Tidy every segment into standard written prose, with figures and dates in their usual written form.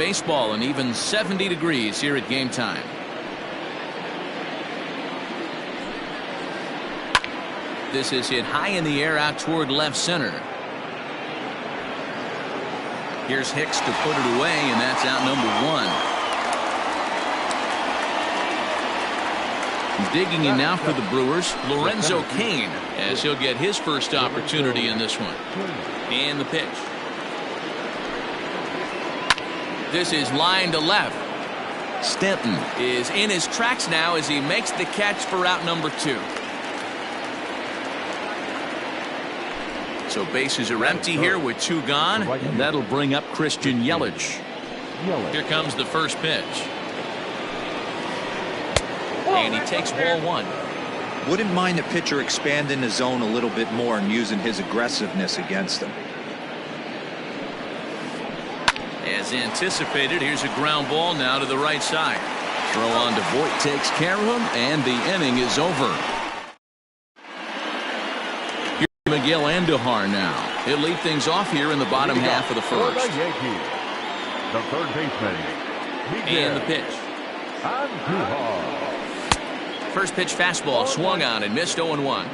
baseball and even 70 degrees here at game time. This is hit high in the air out toward left center. Here's Hicks to put it away, and that's out number one. Digging in now for the Brewers, Lorenzo Cain, as he'll get his first opportunity in this one. And the pitch. This is line to left. Stanton is in his tracks now as he makes the catch for out number two. So bases are empty here with two gone, and that'll bring up Christian Yelich. Here comes the first pitch. And he takes ball one. Wouldn't mind the pitcher expanding the zone a little bit more and using his aggressiveness against him. As anticipated, here's a ground ball now to the right side. Throw on to Voit takes care of him, and the inning is over. Miguel Andujar now. He'll lead things off here in the bottom half of the first. The third baseman. And the pitch. First pitch fastball swung on and missed 0-1.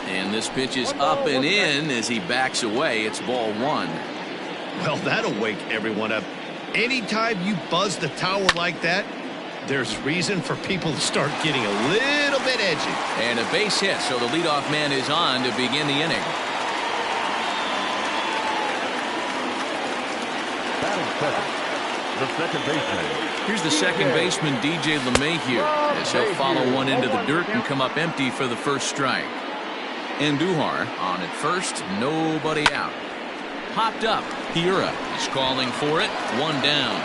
And this pitch is up and in as he backs away. It's ball one. Well, that'll wake everyone up. Anytime you buzz the tower like that, there's reason for people to start getting a little bit edgy. And a base hit, so the leadoff man is on to begin the inning. The second baseman. Here's the second baseman, DJ LeMahieu, as he'll follow one into the dirt and come up empty for the first strike. Andujar on at first, nobody out. Popped up, Hiura is calling for it, one down.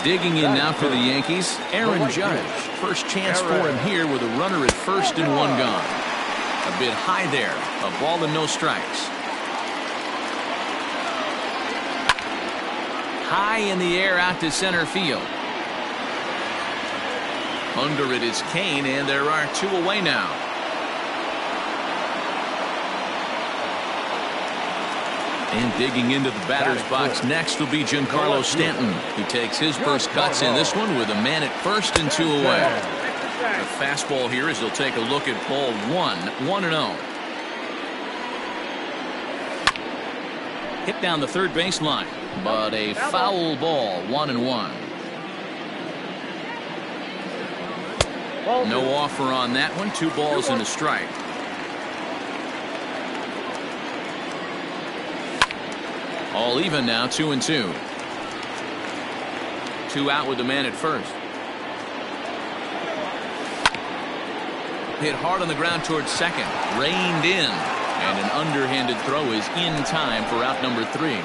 Digging in now for the Yankees, Aaron Judge. First chance for him here with a runner at first and one gone. A bit high there, a ball and no strikes. High in the air out to center field. Under it is Cain, and there are two away now. And digging into the batter's box next will be Giancarlo Stanton. He takes his first cuts in this one with a man at first and two away. A fastball here as he'll take a look at ball one, 1-0. Hit down the third baseline, but a foul ball, 1-1. No offer on that one, 2 balls and a strike. All even now, 2-2. 2 out with the man at first. Hit hard on the ground towards second. Reined in. And an underhanded throw is in time for out number 3.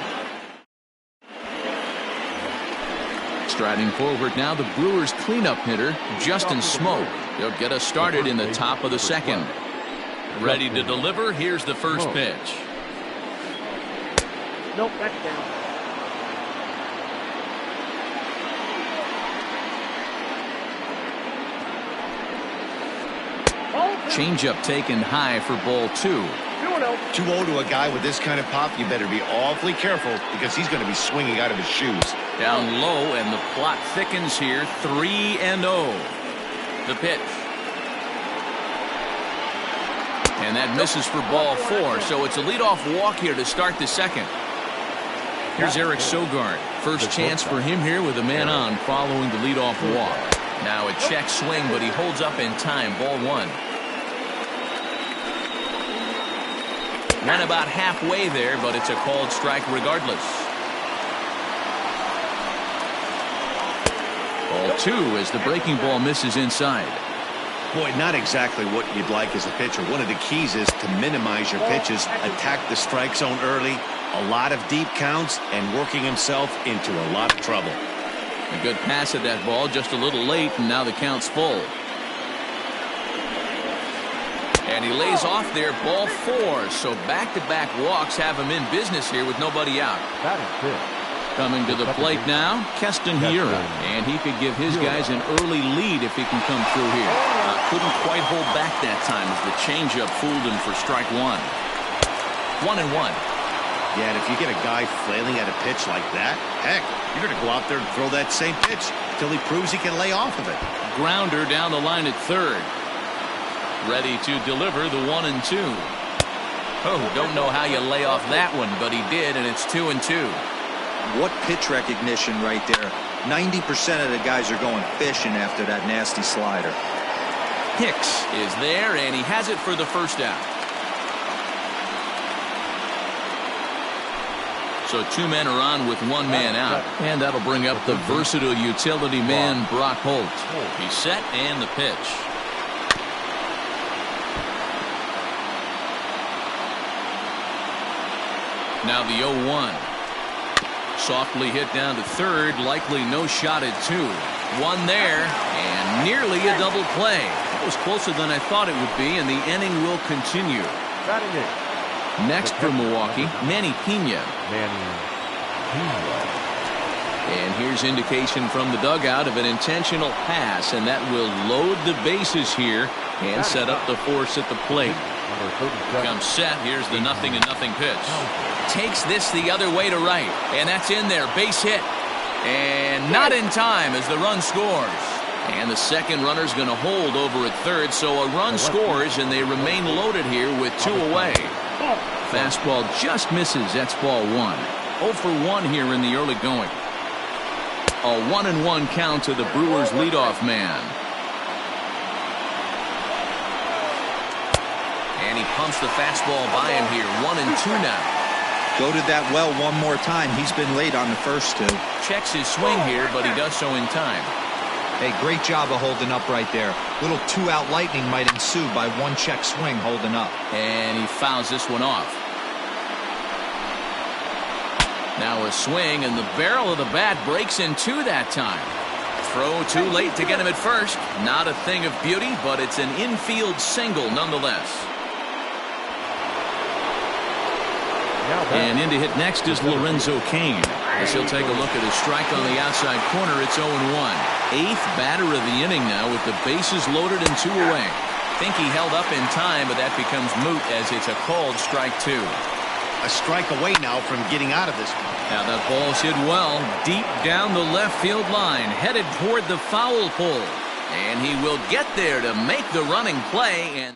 Striding forward now, the Brewers cleanup hitter, Justin Smoak. He'll get us started in the top of the second. Ready to deliver. Here's the first pitch. Nope, that's down. Changeup taken high for ball 2. 2-0 to a guy with this kind of pop. You better be awfully careful because he's going to be swinging out of his shoes. Down low, and the plot thickens here. 3-0. The pitch. And that misses for ball 4. So it's a leadoff walk here to start the second. Here's Eric Sogard. First chance for him here with a man on following the leadoff walk. Now a check swing, but he holds up in time. Ball 1. Went about halfway there, but it's a called strike regardless. Ball 2 as the breaking ball misses inside. Boy, not exactly what you'd like as a pitcher. One of the keys is to minimize your pitches, attack the strike zone early, a lot of deep counts, and working himself into a lot of trouble. A good pass at that ball, just a little late, and now the count's full. And he lays off there, ball 4. So back-to-back walks have him in business here with nobody out. That is it. Coming to the plate now, Keston Hiura. And he could give his guys an early lead if he can come through here. Couldn't quite hold back that time as the changeup fooled him for strike one. 1-1. Yeah, and if you get a guy flailing at a pitch like that, heck, you're going to go out there and throw that same pitch till he proves he can lay off of it. Grounder down the line at third. Ready to deliver the 1-2. Oh, don't know how you lay off that one, but he did, and it's 2-2. What pitch recognition right there. 90% of the guys are going fishing after that nasty slider. Hicks is there, and he has it for the first out. So 2 men are on with 1 man out, and that'll bring up the versatile utility man Brock Holt. He's set, and the pitch. Now the 0-1. Softly hit down to third, likely no shot at 2. 1 there, and nearly a double play. That was closer than I thought it would be, and the inning will continue. Next for Milwaukee, Manny Pena. And here's indication from the dugout of an intentional pass, and that will load the bases here and set up the force at the plate. Comes set. Here's the 0-0 pitch. Takes this the other way to right, and that's in there. Base hit, and not in time as the run scores. And the second runner's going to hold over at third, so a run scores, and they remain loaded here with 2 away. Fastball just misses. That's ball 1. 0 for 1 here in the early going. A 1-1 count to the Brewers leadoff man. And he pumps the fastball by him here. 1-2 now. Goaded that well one more time. He's been late on the first 2. Checks his swing here, but he does so in time. Hey, great job of holding up right there. Little 2-out lightning might ensue by 1 check swing holding up. And he fouls this one off. Now a swing, and the barrel of the bat breaks in 2 that time. Throw too late to get him at first. Not a thing of beauty, but it's an infield single nonetheless. And in to hit next is Lorenzo Cain. As he'll take a look at his strike on the outside corner, it's 0-1. 8th batter of the inning now with the bases loaded and 2 away. Think he held up in time, but that becomes moot as it's a called strike 2. A strike away now from getting out of this one. Now that ball's hit well, deep down the left field line, headed toward the foul pole. And he will get there to make the running play.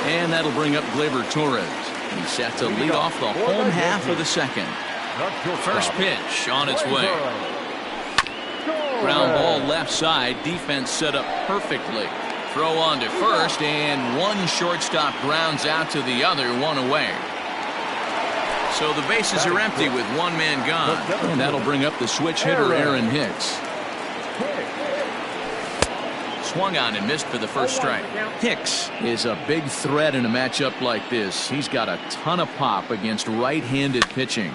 And that'll bring up Gleyber Torres. He's set to lead off the home half of the second. First pitch on its way. Ground ball left side. Defense set up perfectly. Throw on to first, and 1 shortstop grounds out to the other, 1 away. So the bases are empty with 1 man gone. And that'll bring up the switch hitter Aaron Hicks. Swung on and missed for the first strike. Hicks is a big threat in a matchup like this. He's got a ton of pop against right-handed pitching.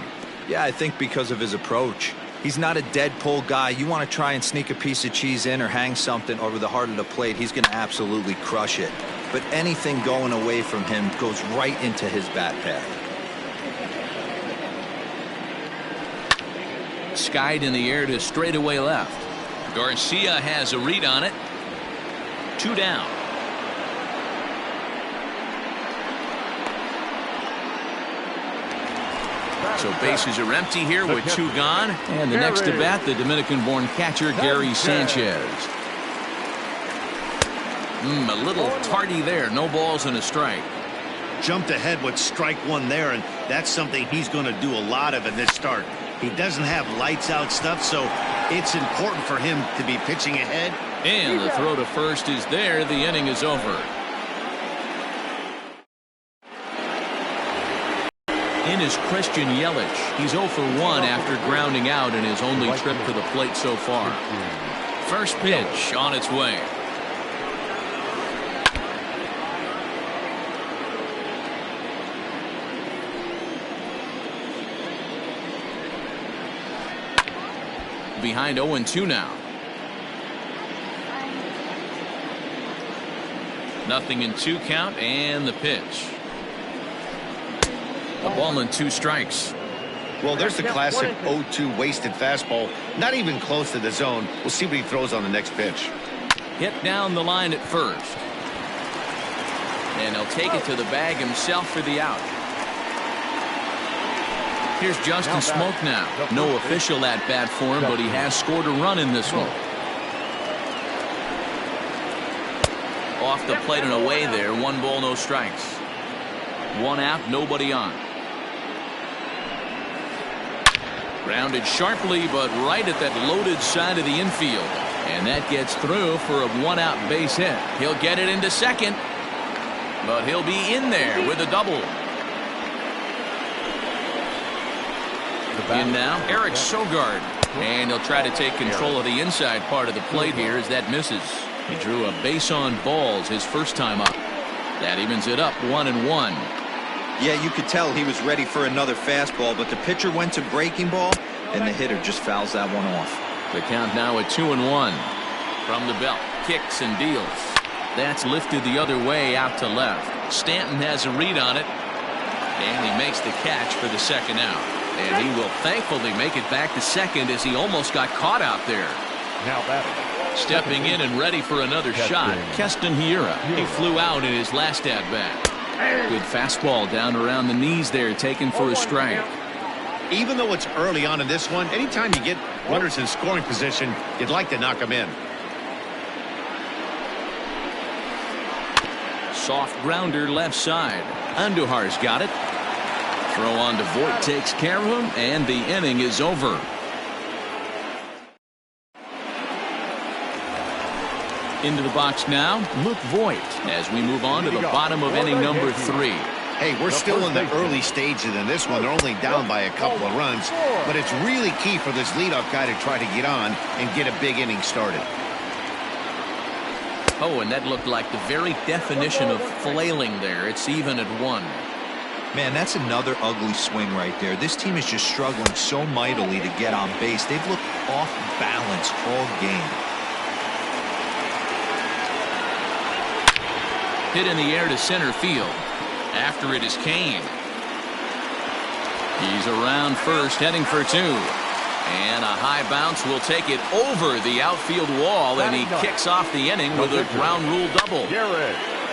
Yeah, I think because of his approach. He's not a dead pull guy. You want to try and sneak a piece of cheese in or hang something over the heart of the plate, he's going to absolutely crush it. But anything going away from him goes right into his bat path. Skied in the air to straightaway left. Garcia has a read on it. 2 down. So bases are empty here with 2 gone. And the next to bat, the Dominican-born catcher Gary Sanchez. A little tardy there. No balls and a strike. Jumped ahead with strike 1 there, and that's something he's going to do a lot of in this start. He doesn't have lights out stuff, so it's important for him to be pitching ahead. And the throw to first is there. The inning is over. In is Christian Yelich. He's 0 for 1 after grounding out in his only trip to the plate so far. First pitch on its way. Behind 0-2 now. 0-2 count, and the pitch. A ball and 2 strikes. Well, there's the classic 0-2 wasted fastball. Not even close to the zone. We'll see what he throws on the next pitch. Hit down the line at first. And he'll take it to the bag himself for the out. Here's Justin Smoke now. No official at-bat for him, but he has scored a run in this one. Off the plate and away there. 1 ball, no strikes. 1 out, nobody on. Grounded sharply, but right at that loaded side of the infield. And that gets through for a 1-out base hit. He'll get it into second. But he'll be in there with a double. In now, Eric Sogard. And he'll try to take control of the inside part of the plate here as that misses. He drew a base on balls his first time up. That evens it up 1-1. Yeah, you could tell he was ready for another fastball, but the pitcher went to breaking ball, and the hitter just fouls that one off. The count now at 2-1. From the belt, kicks and deals. That's lifted the other way out to left. Stanton has a read on it, and he makes the catch for the second out. And he will thankfully make it back to second as he almost got caught out there. Now batting. Stepping in and ready for another shot, Keston Hiura. He flew out in his last at-bat. Good fastball down around the knees there, taken for a strike. Even though it's early on in this one, anytime you get runners in scoring position, you'd like to knock them in. Soft grounder left side. Andujar's got it. Throw on to Voit takes care of him, and the inning is over. Into the box now, Luke Voit, as we move on to the bottom of inning number 3. Hey, we're still in the early stages in this one. They're only down by a couple of runs, but it's really key for this leadoff guy to try to get on and get a big inning started. Oh, and that looked like the very definition of flailing there. It's even at 1. Man, that's another ugly swing right there. This team is just struggling so mightily to get on base. They've looked off balance all game. Hit in the air to center field. After it is Kane. He's around first, heading for 2. And a high bounce will take it over the outfield wall, and he kicks off the inning with a ground rule double.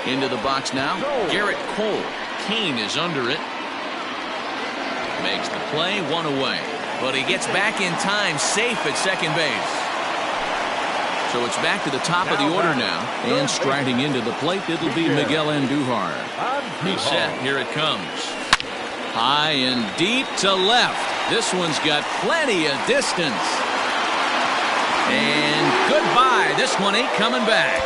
Into the box now, Garrett Cole. Kane is under it. Makes the play, 1 away. But he gets back in time, safe at second base. So it's back to the top of the order now. And striding into the plate, it'll be Miguel Andujar. He's set. Here it comes. High and deep to left. This one's got plenty of distance. And goodbye. This one ain't coming back.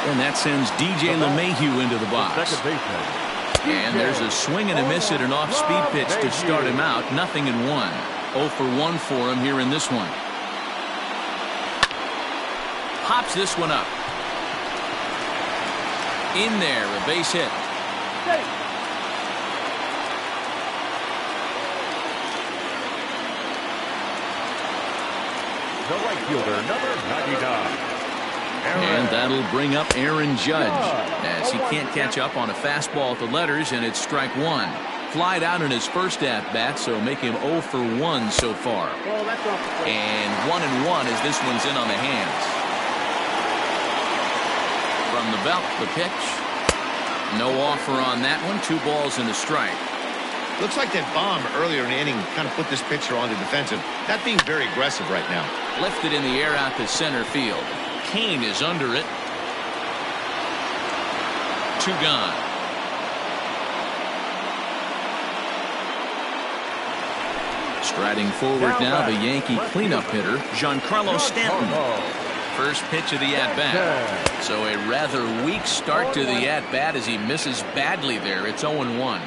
And that sends DJ LeMahieu into the box. And there's a swing and a miss at an off-speed pitch to start him out. Nothing in 1. 0 for 1 for him here in this one. Pops this one up. In there, a base hit. The right fielder, number 99. And that'll bring up Aaron Judge, as he can't catch up on a fastball at the letters, and it's strike 1. Flied out in his first at-bat, so make him 0 for 1 so far. And 1-1 as this one's in on the hands. From the belt, the pitch. No offer on that one. 2 balls and a strike. Looks like that bomb earlier in the inning kind of put this pitcher on the defensive. That being very aggressive right now. Lifted in the air out to center field. Kane is under it. 2 gone. Striding forward now, the Yankee cleanup hitter, Giancarlo Stanton. First pitch of the at-bat. So a rather weak start to the at-bat as he misses badly there. It's 0-1.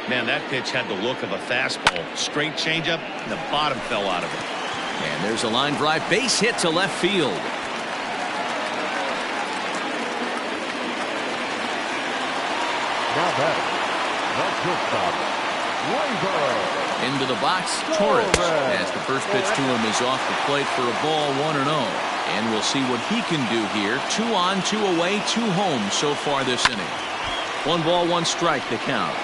Man, that pitch had the look of a fastball. Straight changeup, and the bottom fell out of it. And there's a line drive base hit to left field. Now batting, the shortstop, Gleyber. Into the box, Torres, as the first pitch to him is off the plate for a ball, 1-0. And we'll see what he can do here. 2 on, 2 away, 2 home so far this inning. 1 ball, 1 strike to count.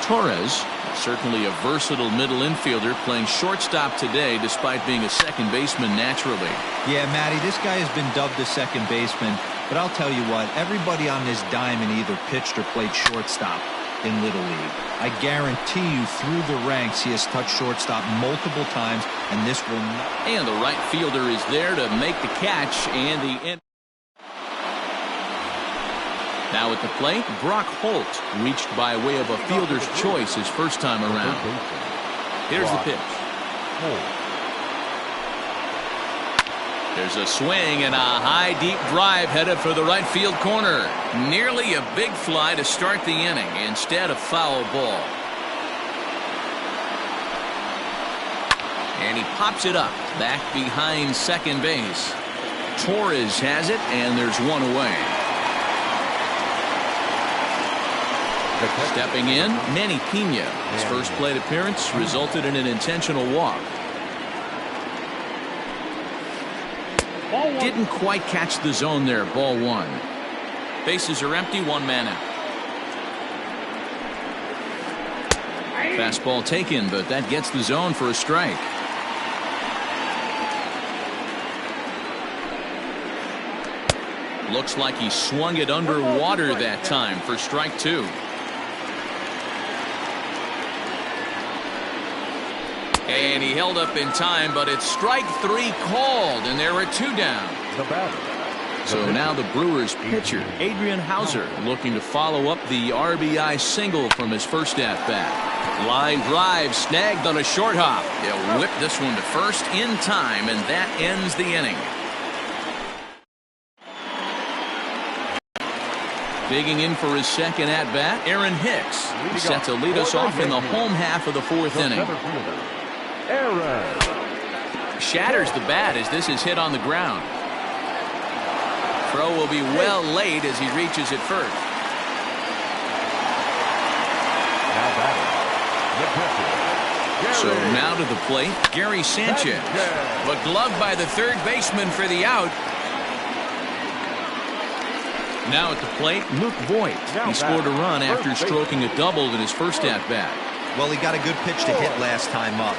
Torres, certainly a versatile middle infielder, playing shortstop today despite being a second baseman naturally. Yeah, Matty, this guy has been dubbed a second baseman, but I'll tell you what, everybody on this diamond either pitched or played shortstop in Little League. I guarantee you through the ranks he has touched shortstop multiple times, and this will not. And the right fielder is there to make the catch, and the now at the plate, Brock Holt reached by way of a fielder's choice his first time around. Here's the pitch. There's a swing and a high deep drive headed for the right field corner. Nearly a big fly to start the inning. Instead, a foul ball. And he pops it up back behind second base. Torres has it, and there's 1 away. Stepping in, Manny Pena. His first plate appearance resulted in an intentional walk. Didn't quite catch the zone there. Ball 1. Bases are empty. 1 man out. Fastball taken, but that gets the zone for a strike. Looks like he swung it underwater that time for strike 2. And he held up in time, but it's strike 3 called, and there are 2 down. So now the Brewers pitcher, Adrian Hauser, looking to follow up the RBI single from his first at-bat. Line drive snagged on a short hop. He'll whip this one to first in time, and that ends the inning. Digging in for his second at-bat, Aaron Hicks. He's set to lead us off in the home half of the 4th inning. Shatters the bat as this is hit on the ground. Throw will be well late as he reaches it first. So now to the plate, Gary Sanchez. But gloved by the third baseman for the out. Now at the plate, Luke Voit. He scored a run after stroking a double in his first at-bat. Well, he got a good pitch to hit last time up.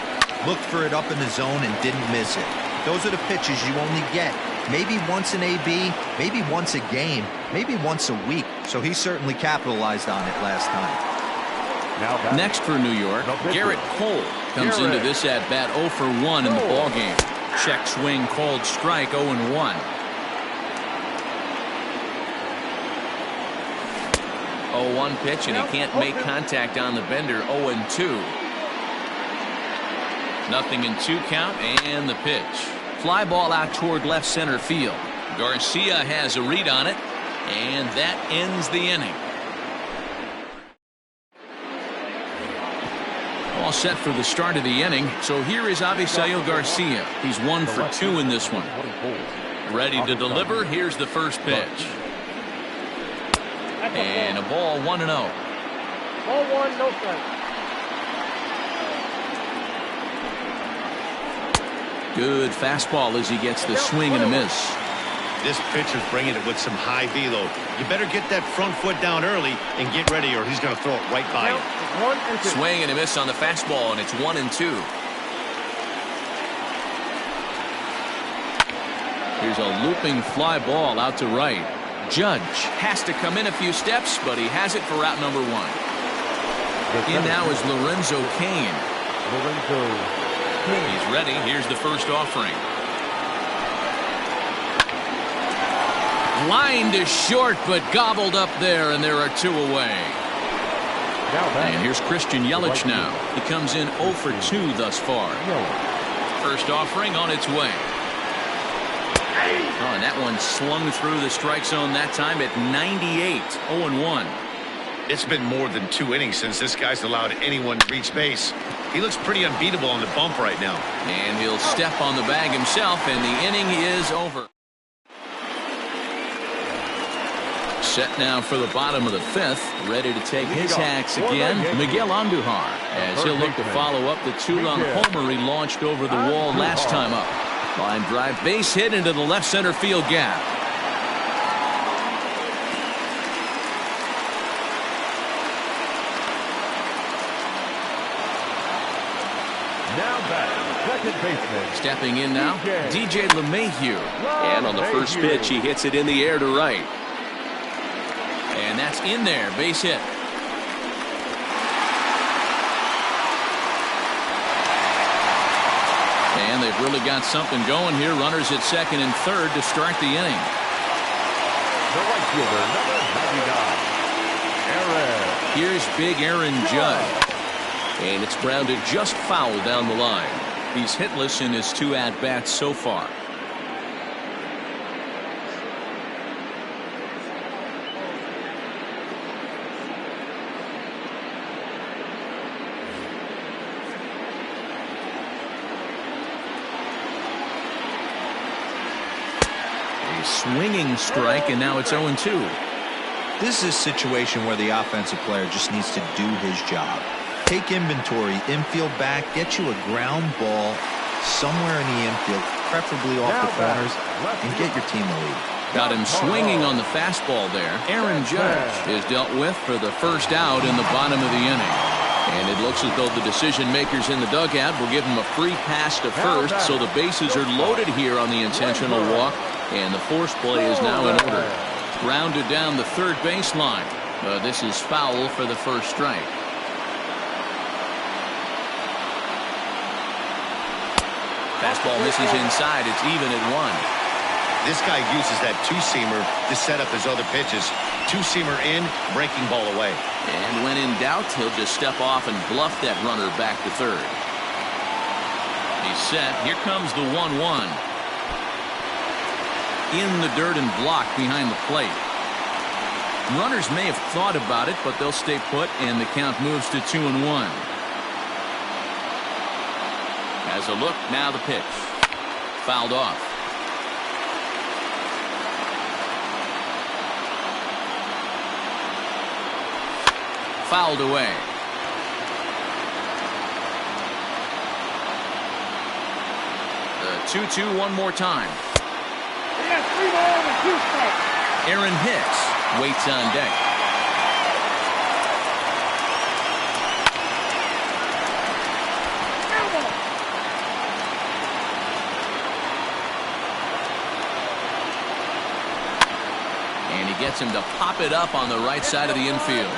Looked for it up in the zone and didn't miss it. Those are the pitches you only get. Maybe once an AB, maybe once a game, maybe once a week. So he certainly capitalized on it last time. Next for New York, Garrett Cole comes into this at-bat 0 for 1 in the ballgame. Check swing called strike 0-1. 0-1 pitch, and he can't make contact on the bender. 0-2. Nothing in 2 count, and the pitch. Fly ball out toward left center field. Garcia has a read on it, and that ends the inning. All set for the start of the inning. So here is Avisail Garcia. He's 1 for 2 in this one. Ready to deliver. Here's the first pitch. And a ball 1-0. Ball 1, no strike. Good fastball as he gets the swing and a miss. This pitcher's bringing it with some high velo. You better get that front foot down early and get ready, or he's going to throw it right by you. Swing and a miss on the fastball, and it's 1-2. Here's a looping fly ball out to right. Judge has to come in a few steps, but he has it for route number 1. In now is Lorenzo Cain. He's ready. Here's the first offering. Line to short, but gobbled up there, and there are 2 away. And here's Christian Yelich now. He comes in 0 for 2 thus far. First offering on its way. Oh, and that one slung through the strike zone that time at 98. 0-1. It's been more than 2 innings since this guy's allowed anyone to reach base. He looks pretty unbeatable on the bump right now. And he'll step on the bag himself, and the inning is over. Set now for the bottom of the 5th. Ready to take his hacks again, Miguel Andujar, as he'll look to follow up the 2-run homer he launched over the wall last time up. Line drive, base hit into the left center field gap. Now batting, second baseman. Stepping in now, DJ LeMahieu. And on the first pitch, he hits it in the air to right. And that's in there, base hit. And they've really got something going here. Runners at second and third to start the inning. The right fielder, number 99, Aaron. Here's big Aaron Judge. And it's grounded just foul down the line. He's hitless in his 2 at-bats so far. A swinging strike, and now it's 0-2. This is a situation where the offensive player just needs to do his job. Take inventory, infield back, get you a ground ball somewhere in the infield, preferably off the corners, and get your team a lead. Got him swinging on the fastball there. Aaron Judge is dealt with for the first out in the bottom of the inning. And it looks as though the decision makers in the dugout will give him a free pass to first, so the bases are loaded here on the intentional walk, and the force play is now in order. Grounded down the third baseline. This is foul for the first strike. Fastball misses inside. It's even at 1. This guy uses that two-seamer to set up his other pitches. Two-seamer in, breaking ball away. And when in doubt, he'll just step off and bluff that runner back to third. He's set. Here comes the 1-1. In the dirt and blocked behind the plate. Runners may have thought about it, but they'll stay put, and the count moves to 2-1. As a look, now the pitch. Fouled off. Fouled away. The 2-2 one more time. He has 3 balls and 2 strikes. Aaron Hicks waits on deck. And he gets him to pop it up on the right side of the infield.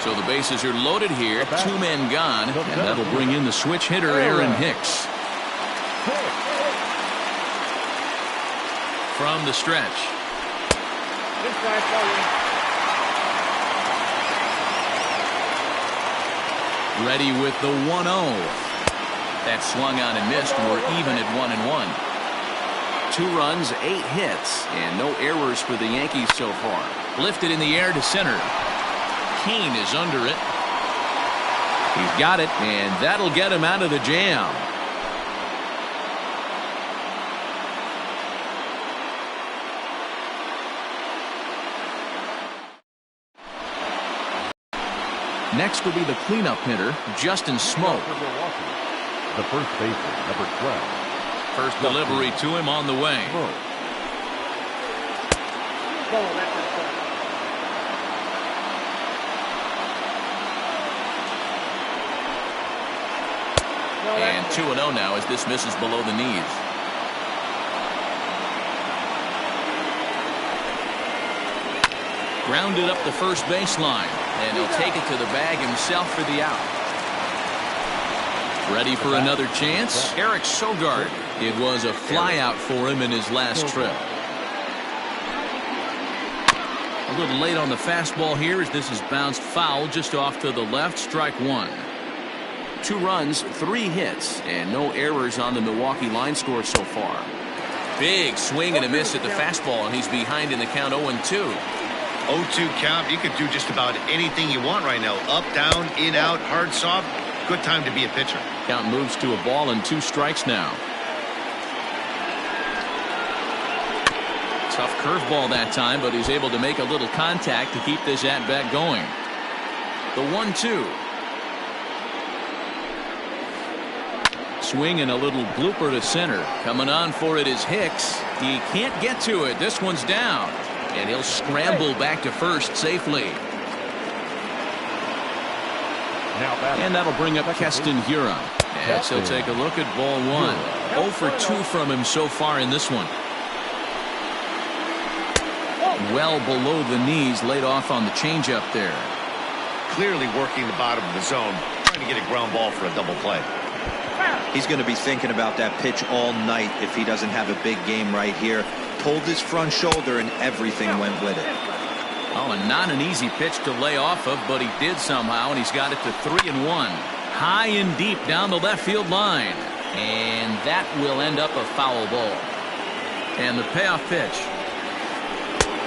So the bases are loaded here. 2 men gone, and that'll bring in the switch hitter, Aaron Hicks. From the stretch. Ready with the 1-0. That swung on and missed. We're even at 1-1. 2 runs, 8 hits, and no errors for the Yankees so far. Lifted in the air to center. Kane is under it. He's got it, and that'll get him out of the jam. Next will be the cleanup hitter, Justin Smoak. The first baseman, number 12. First delivery to him on the way. And 2-0 now as this misses below the knees. Grounded up the first baseline, and he'll take it to the bag himself for the out. Ready for another chance? Eric Sogard. It was a fly out for him in his last trip. A little late on the fastball here as this is bounced foul just off to the left. Strike 1. 2 runs, 3 hits, and no errors on the Milwaukee line score so far. Big swing and a miss at the fastball, and he's behind in the count 0-2. 0-2 count. You could do just about anything you want right now. Up, down, in, out, hard, soft. Good time to be a pitcher. Count moves to a ball and 2 strikes now. Tough curveball that time, but he's able to make a little contact to keep this at-bat going. The 1-2. Swing and a little blooper to center. Coming on for it is Hicks. He can't get to it. This one's down. And he'll scramble back to first safely. And that'll bring up Keston Huron. As he'll take a look at ball one. 0 for 2 from him so far in this one. Well below the knees, laid off on the changeup there. Clearly working the bottom of the zone, trying to get a ground ball for a double play. He's going to be thinking about that pitch all night if he doesn't have a big game right here. Pulled his front shoulder and everything went with it. Oh, and not an easy pitch to lay off of, but he did somehow, and he's got it to 3-1. High and deep down the left field line. And that will end up a foul ball. And the payoff pitch.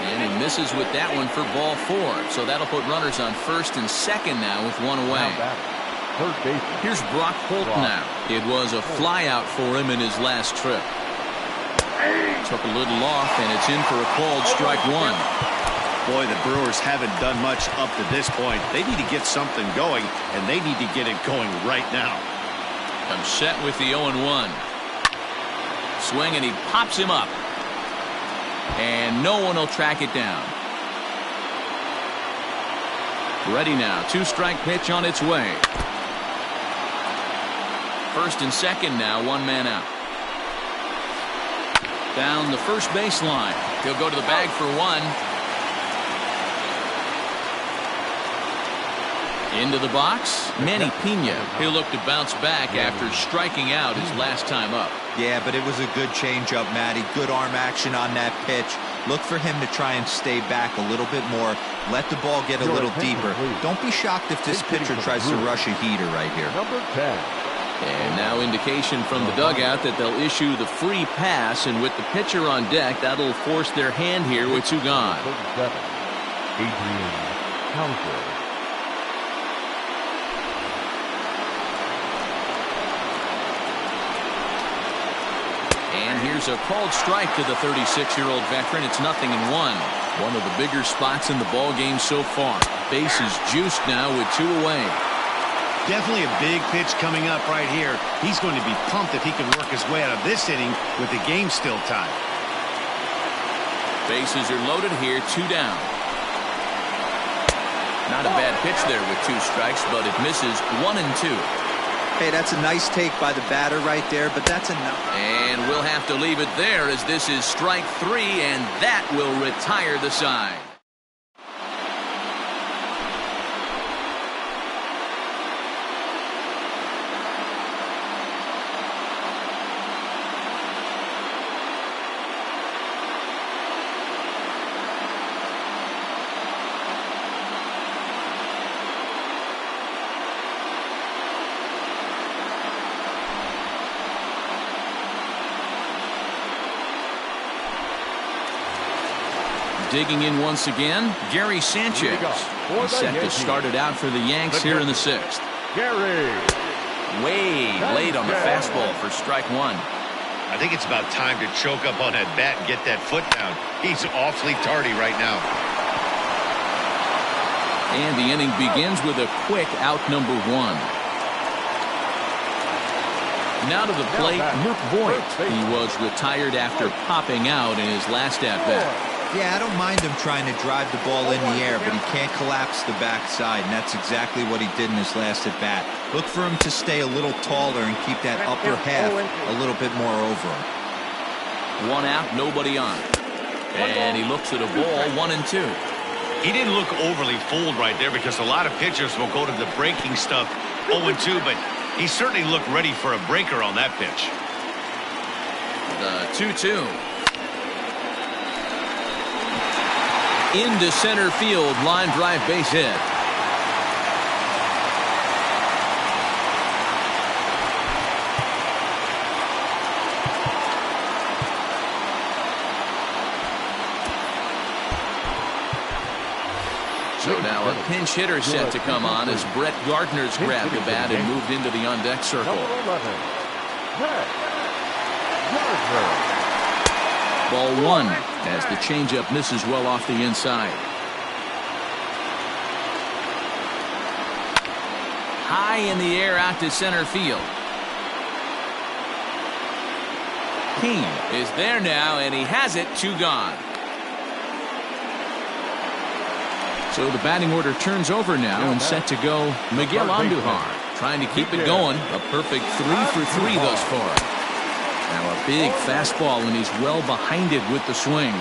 And he misses with that one for ball 4. So that'll put runners on first and second now with one away. Here's Brock Holt now. It was a fly out for him in his last trip. Took a little off, and it's in for a called strike one. Boy, the Brewers haven't done much up to this point. They need to get something going, and they need to get it going right now. I'm set with the 0-1. Swing, and he pops him up. And no one will track it down. Ready now. 2-strike pitch on its way. First and second now. One man out. Down the first baseline. He'll go to the bag for one. Into the box, Manny Pena. He'll look to bounce back after striking out his last time up. Yeah, but it was a good changeup, Matty. Good arm action on that pitch. Look for him to try and stay back a little bit more. Let the ball get a little deeper. Don't be shocked if this pitcher tries to rush a heater right here. Number 10. And now indication from the dugout that they'll issue the free pass, and with the pitcher on deck, that'll force their hand here with 2 gone. 37. Adrian Houser. And here's a called strike to the 36-year-old veteran. It's 0-1. One of the bigger spots in the ball game so far. Bases juiced now with 2 away. Definitely a big pitch coming up right here. He's going to be pumped if he can work his way out of this inning with the game still tied. Bases are loaded here, 2 down. Not a bad pitch there with 2 strikes, but it misses 1 and 2. Hey, that's a nice take by the batter right there, but that's enough. And we'll have to leave it there as this is strike 3, and that will retire the side. Digging in once again, Gary Sanchez. He's set to start it out for the Yanks here in the 6th. Gary. Way late on the fastball for strike 1. I think it's about time to choke up on that bat and get that foot down. He's awfully tardy right now. And the inning begins with a quick out number 1. Now to the plate, Luke Voigt. He was retired after popping out in his last at-bat. Yeah, I don't mind him trying to drive the ball in the air, but he can't collapse the backside, and that's exactly what he did in his last at-bat. Look for him to stay a little taller and keep that upper half a little bit more over him. 1 out, nobody on. And he looks at a ball, 1 and 2. He didn't look overly fooled right there because a lot of pitchers will go to the breaking stuff 0 and 2, but he certainly looked ready for a breaker on that pitch. The 2-2. Into center field, line drive base hit. So now a pinch hitter set to come on as Brett Gardner's grabbed the bat and moved into the on-deck circle. Number 11. Brett Gardner. Ball 1 as the changeup misses well off the inside. high in the air out to center field. Keane is there now, and he has it. 2 gone. So the batting order turns over now, and set to go Miguel Andujar, trying to keep it going. A perfect 3 for 3 thus far. Now a big fastball, and he's well behind it with the swing.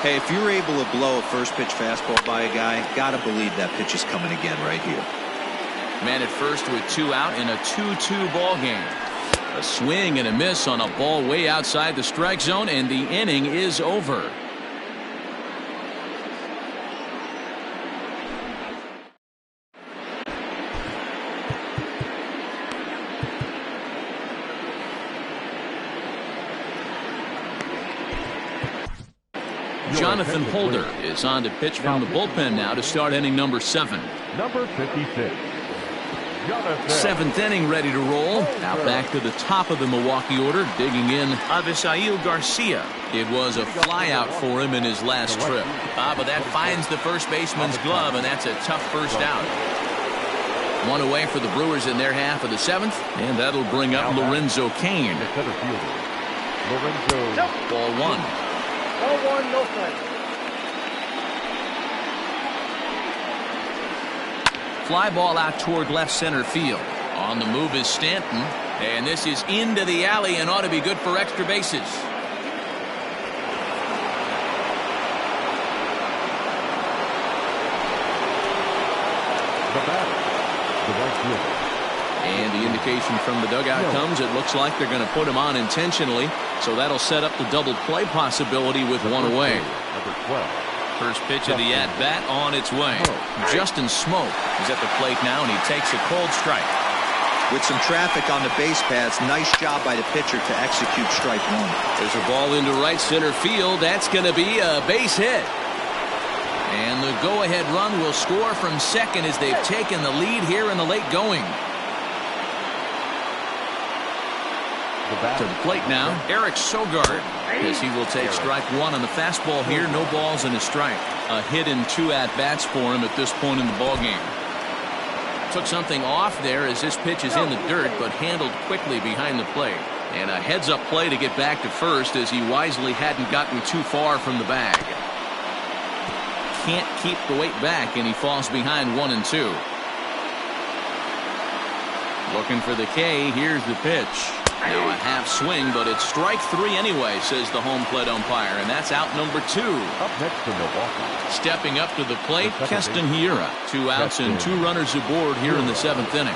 Hey, if you're able to blow a first pitch fastball by a guy, gotta believe that pitch is coming again right here. Man at first with 2 out in a 2-2 ball game. A swing and a miss on a ball way outside the strike zone, and the inning is over. Jonathan Holder is on to pitch from the bullpen now to start inning number 7. Number 56. Jonathan. 7th inning ready to roll. Now back to the top of the Milwaukee order, digging in Avisail Garcia. It was a flyout for him in his last trip. But that finds the first baseman's glove, and that's a tough first out. 1 away for the Brewers in their half of the 7th, and that'll bring up Lorenzo Cain. Center fielder. Lorenzo. Ball 1. No one, no strike. Fly ball out toward left center field. On the move is Stanton, and this is into the alley and ought to be good for extra bases. The batter. The right fielder. And the indication from the dugout comes, it looks like they're going to put him on intentionally, so that'll set up the double play possibility with 1 away. Number 12. First pitch of the at-bat on its way. Justin Smoak is at the plate now, and he takes a cold strike. With some traffic on the base paths, nice job by the pitcher to execute strike 1. There's a ball into right center field. That's going to be a base hit. And the go-ahead run will score from second as they've taken the lead here in the late going. To the plate now, Eric Sogard, as he will take strike 1 on the fastball here. No balls and a strike. A hit in 2 at-bats for him at this point in the ballgame. Took something off there as this pitch is in the dirt, but handled quickly behind the plate. And a heads-up play to get back to first as he wisely hadn't gotten too far from the bag. Can't keep the weight back, and he falls behind 1 and 2. Looking for the K. Here's the pitch. Now a half swing, but it's strike 3 anyway, says the home plate umpire, and that's out number 2. Up next for Milwaukee. Stepping up to the plate, Keston Hiura. 2 outs and 2 runners aboard here in the 7th inning.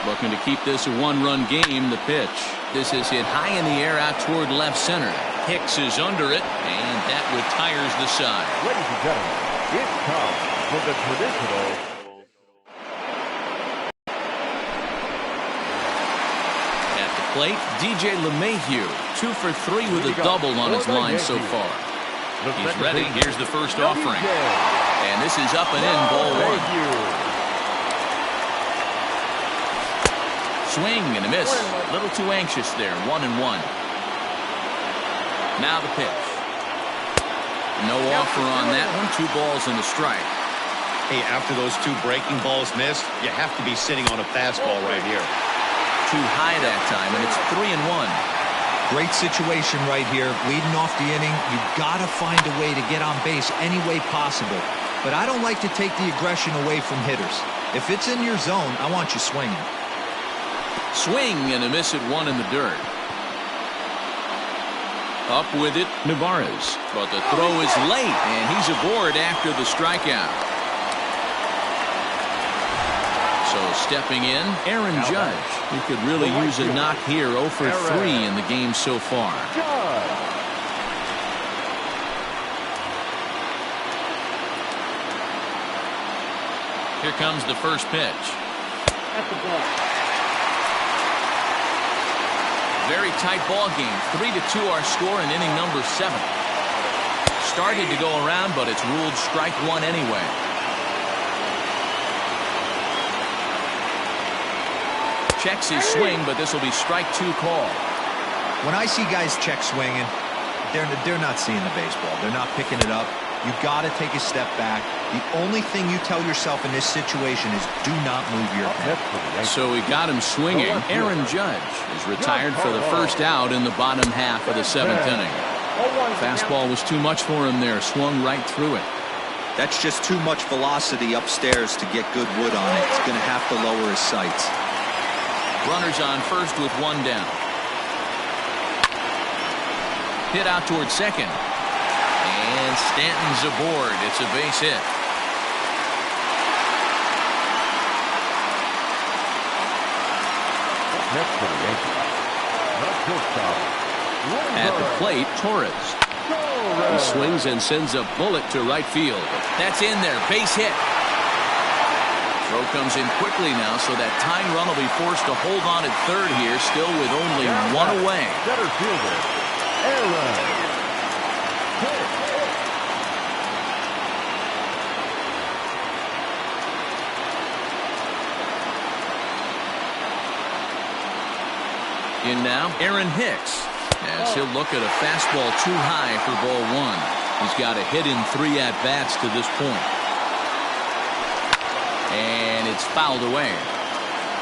Looking to keep this a 1-run game. The pitch. This is hit high in the air out toward left center. Hicks is under it, and that retires the side. Ladies and gentlemen, it's time for the traditional. At the plate, DJ LeMahieu, 2 for 3 with a double on his line so far. He's ready. Here's the first offering. And this is up and in, ball 1. Swing and a miss. A little too anxious there. 1 and 1. Now the pitch. No offer on that one. 2 balls and a strike. Hey, after those 2 breaking balls missed, you have to be sitting on a fastball right here. Too high that time, and it's 3 and 1. Great situation right here. Leading off the inning, you got to find a way to get on base any way possible. But I don't like to take the aggression away from hitters. If it's in your zone, I want you swinging. Swing and a miss at 1 in the dirt. Up with it, Nevarez. But the throw is late, and he's aboard after the strikeout. So stepping in, Aaron Judge. He could really use a knock here. 0 for 3 in the game so far. Here comes the first pitch. That's the ball. Very tight ball game. 3-2 our score in inning number 7. Started to go around, but it's ruled strike one anyway. Checks his swing, but this will be strike 2 call. When I see guys check swinging, they're not seeing the baseball. They're not picking it up. You got to take a step back. The only thing you tell yourself in this situation is do not move your head. So he got him swinging. Aaron Judge is retired for the first out in the bottom half of the 7th inning. Fastball was too much for him there. Swung right through it. That's just too much velocity upstairs to get good wood on it. He's going to have to lower his sights. Runners on first with 1 down. Hit out towards second. And Stanton's aboard. It's a base hit. Next to the Yankees. At the plate, Torres. He swings and sends a bullet to right field. That's in there. Base hit. Throw comes in quickly now, so that tying run will be forced to hold on at third here, still with only 1 away. Center fielder, Aaron. In now, Aaron Hicks, as he'll look at a fastball too high for ball 1. He's got a hit in 3 at-bats to this point. And it's fouled away.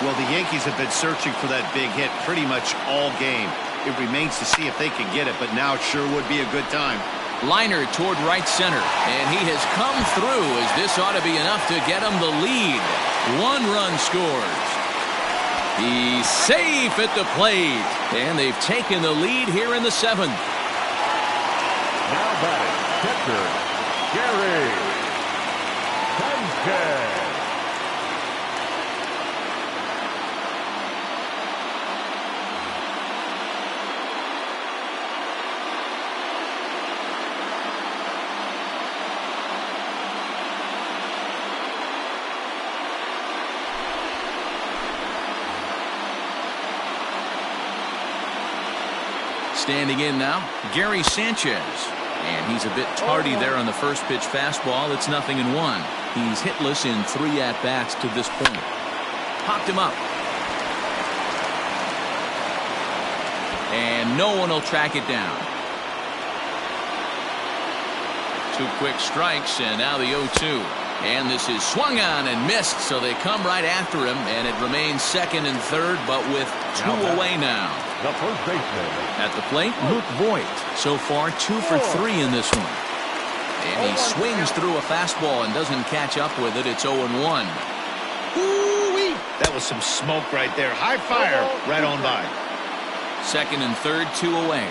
Well, the Yankees have been searching for that big hit pretty much all game. It remains to see if they can get it, but now it sure would be a good time. Liner toward right center, and he has come through, as this ought to be enough to get him the lead. 1 run scores. He's safe at the plate, and they've taken the lead here in the 7th. Now batting, catcher, Gary Sanchez. Standing in now, Gary Sanchez. And he's a bit tardy there on the first pitch fastball. It's 0-1. He's hitless in 3 at-bats to this point. Popped him up. And no one will track it down. 2 quick strikes, and now the 0-2. And this is swung on and missed, so they come right after him, and it remains 2nd and 3rd, but with 2 away now. The first baseman. At the plate, Luke Voigt. So far, 2 for 3 in this one. And he swings through a fastball and doesn't catch up with it. It's 0-1. Ooh-wee. That was some smoke right there. High fire right on by. 2nd and 3rd, 2 away.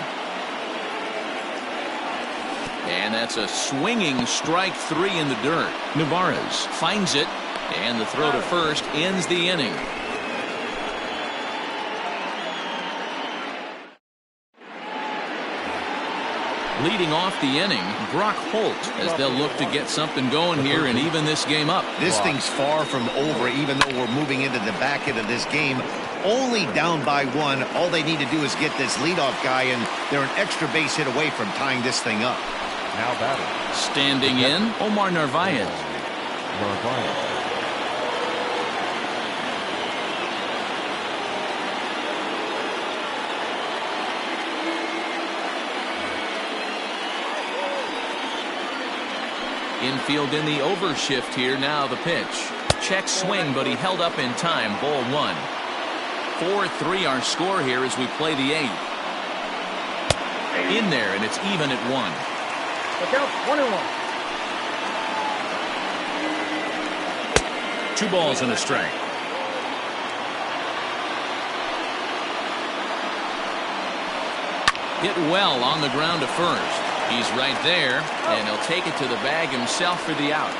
And that's a swinging strike 3 in the dirt. Nevarez finds it, and the throw to first ends the inning. Leading off the inning, Brock Holt, as they'll look to get something going here and even this game up. This thing's far from over, even though we're moving into the back end of this game. Only down by 1. All they need to do is get this leadoff guy, and they're an extra base hit away from tying this thing up. Now batting. Standing in, Omar Narvaez. Infield in the overshift here. Now the pitch. Check swing, but he held up in time. Ball 1. 4-3 our score here as we play the 8th. In there, and it's even at 1. Look out, 1-1. 2 balls and a strike. Hit well on the ground to first. He's right there, and he'll take it to the bag himself for the out.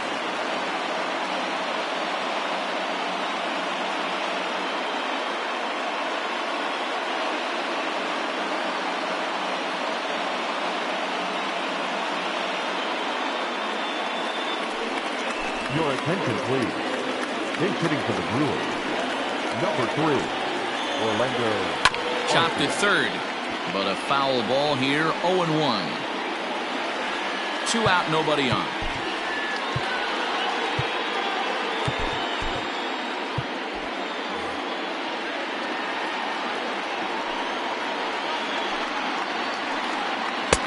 Your attention, please. Pinch hitting for the Brewers. Number 3, Orlando Chopped at third, but a foul ball here, 0-1. 2 out, nobody on.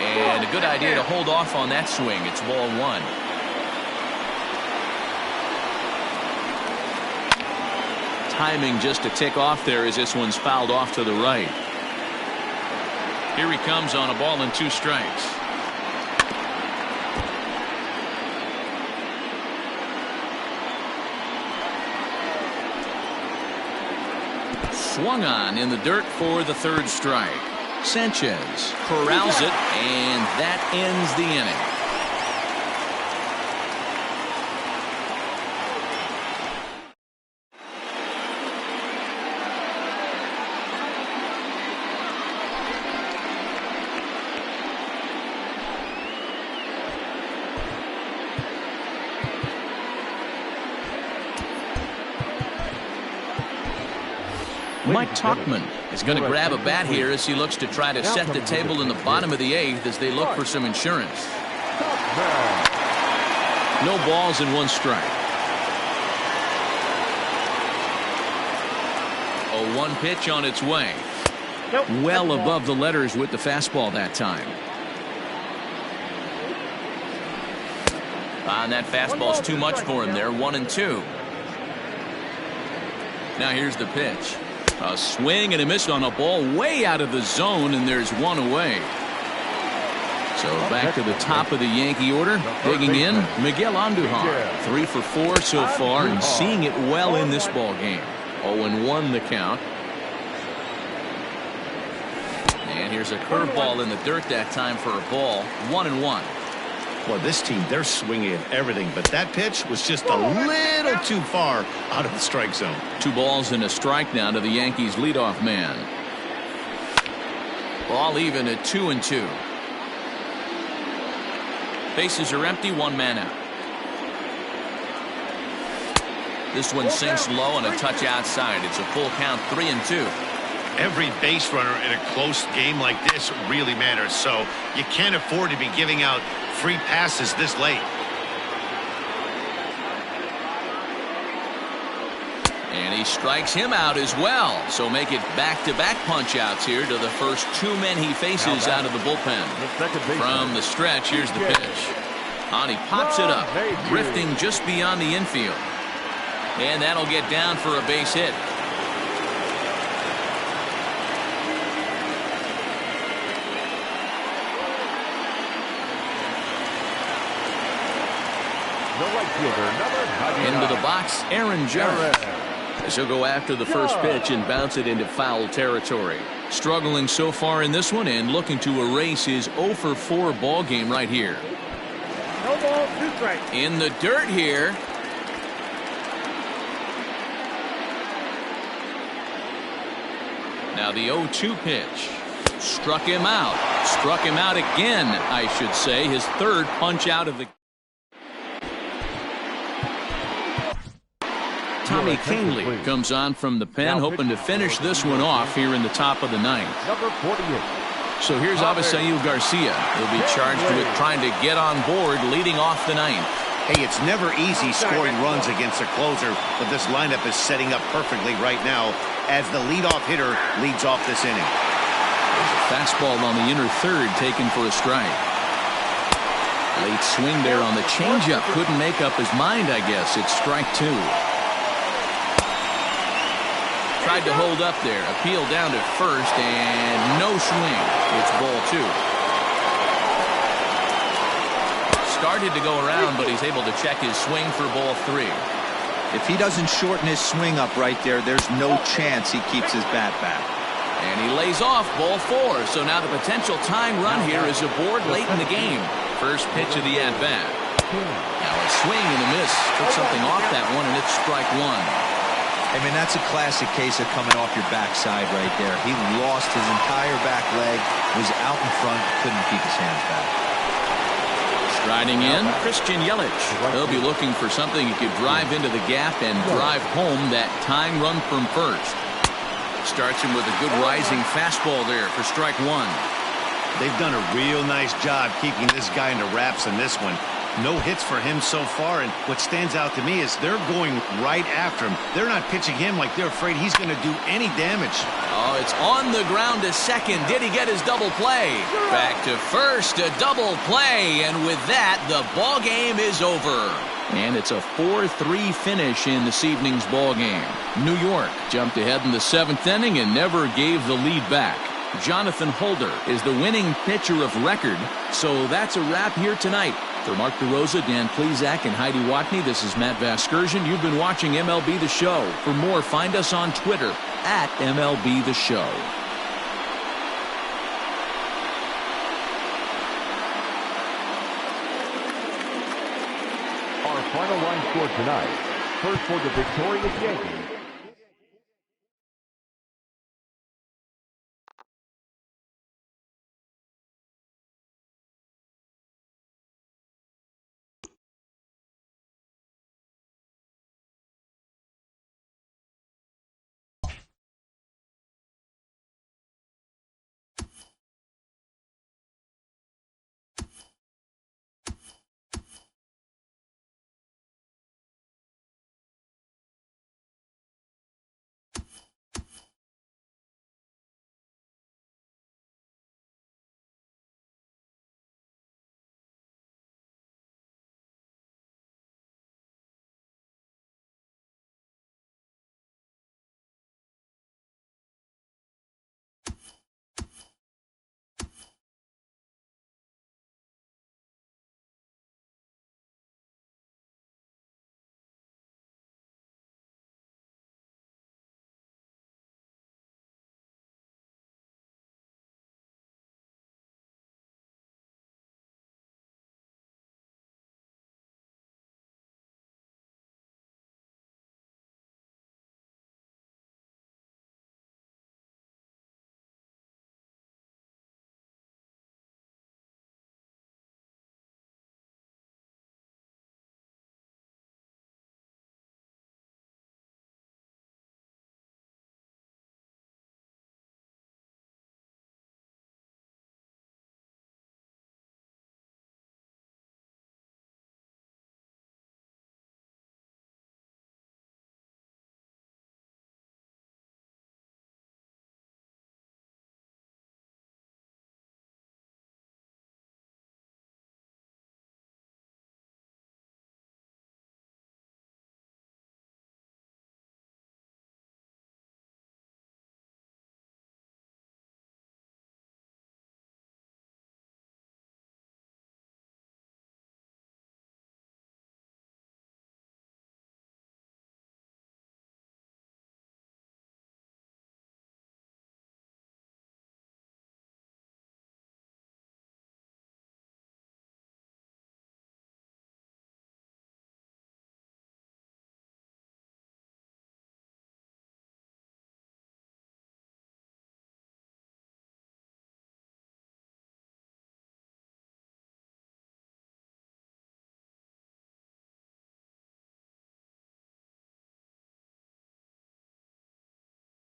And a good idea to hold off on that swing. It's ball 1. Timing just a tick off there as this one's fouled off to the right. Here he comes on a ball and 2 strikes. Swung on in the dirt for the 3rd strike. Sanchez corrals it, and that ends the inning. Mike Tauchman is going to grab a bat here as he looks to try to set the table in the bottom of the 8th as they look for some insurance. No balls and 1 strike. A 1 pitch on its way. Well above the letters with the fastball that time. And that fastball's too much for him there. 1-2. Now here's the pitch. A swing and a miss on a ball way out of the zone, and there's 1 away. So back to the top of the Yankee order. Digging in, Miguel Andujar. 3 for 4 so far and seeing it well in this ball game. 0-1 the count. And here's a curveball in the dirt that time for a ball. 1-1. Well, this team, they're swinging at everything, but that pitch was just a little too far out of the strike zone. 2 balls and a strike now to the Yankees leadoff man. Ball even at 2-2. Bases are empty, 1 man out. This one sinks low and a touch outside. It's a full count, 3-2. Every base runner in a close game like this really matters, so you can't afford to be giving out free passes this late. And he strikes him out as well. So make it back-to-back punch-outs here to the first 2 men he faces out of the bullpen. From the stretch, here's the pitch. And he pops it up, drifting just beyond the infield. And that'll get down for a base hit. Into the box, Aaron Judge. He'll go after the first pitch and bounce it into foul territory. Struggling so far in this one and looking to erase his 0 for 4 ball game right here. No balls, 2 strikes. In the dirt here. Now the 0-2 pitch. Struck him out. Struck him out again, I should say. His 3rd punch out of the Tommy Kahnle comes on from the pen, hoping to finish this one off here in the top of the 9th. Number 48. So here's Avisail Garcia. He'll be charged with trying to get on board leading off the 9th. Hey, it's never easy scoring runs against a closer, but this lineup is setting up perfectly right now as the leadoff hitter leads off this inning. There's a fastball on the inner 3rd taken for a strike. Late swing there on the changeup. Couldn't make up his mind, I guess. It's strike 2. Tried to hold up there. Appeal down to first, and no swing. It's ball 2. Started to go around, but he's able to check his swing for ball 3. If he doesn't shorten his swing up right there, there's no chance he keeps his bat back. And he lays off ball 4. So now the potential tying run here is aboard late in the game. First pitch of the at-bat. Now a swing and a miss. Took something off that one, and it's strike 1. I mean, that's a classic case of coming off your backside right there. He lost his entire back leg, was out in front, couldn't keep his hands back. Striding in, Christian Yelich. He'll be looking for something he could drive into the gap and drive home that tying run from first. Starts him with a good rising fastball there for strike one. They've done a real nice job keeping this guy in the wraps in this one. No hits for him so far, and what stands out to me is they're going right after him. They're not pitching him like they're afraid he's going to do any damage. Oh, it's on the ground to second. Did he get his double play? Back to first, a double play, and with that, the ball game is over. And it's a 4-3 finish in this evening's ball game. New York jumped ahead in the 7th inning and never gave the lead back. Jonathan Holder is the winning pitcher of record, so that's a wrap here tonight. For Mark DeRosa, Dan Plesac, and Heidi Watney, this is Matt Vasgersian. You've been watching MLB The Show. For more, find us on Twitter at MLB The Show. Our final line score tonight. First for the victorious Yankees,